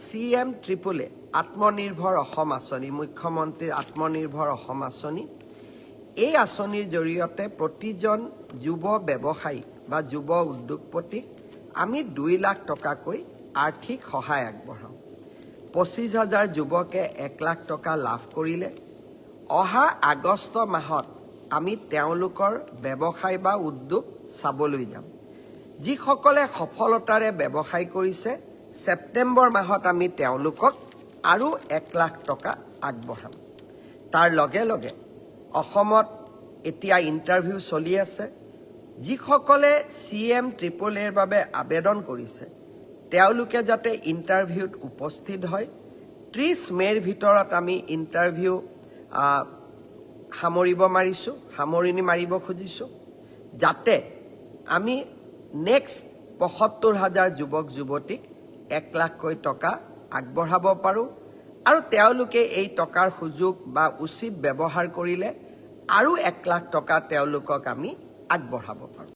CM AAA আত্মনিৰ্ভৰ অসম আঁচনি, মুখ্যমন্ত্ৰীৰ আত্মনিৰ্ভৰ অসম আঁচনি, এই আঁচনিৰ জৰিয়তে প্ৰতিজন যুৱ ব্যৱসায়ী বা যুৱ উদ্যোগপতিক আমি 2 লাখ টকাকৈ আৰ্থিক সহায় আগবঢ়াওঁ। 25,000 যুৱকে 1 লাখ টকা লাভ কৰিলে। অহা আগষ্ট মাহত আমি তেওঁলোকৰ ব্যৱসায় বা উদ্যোগ চাবলৈ যাম। যিসকলে সফলতাৰে ব্যৱসায় কৰিছে, ছেপ্টেম্বৰ মাহত আমি তেওঁলোকক আৰু 1 লাখ টকা আগবঢ়াম। তাৰ লগে লগে অসমত এতিয়া ইণ্টাৰভিউ চলি আছে। যিসকলে CM AAAৰ বাবে আবেদন কৰিছে, তেওঁলোকে যাতে ইণ্টাৰভিউত উপস্থিত হয়। 30 মে'ৰ ভিতৰত আমি ইণ্টাৰভিউ সামৰণি মাৰিব খুজিছোঁ, যাতে আমি নেক্সট 75,000 যুৱক যুৱতীক 1 লাখকৈ টকা আগবঢ়াব পাৰোঁ আৰু তেওঁলোকে এই টকাৰ সুযোগ বা উচিত ব্যৱহাৰ কৰিলে আৰু 1 লাখ টকা তেওঁলোকক আমি আগবঢ়াব পাৰোঁ।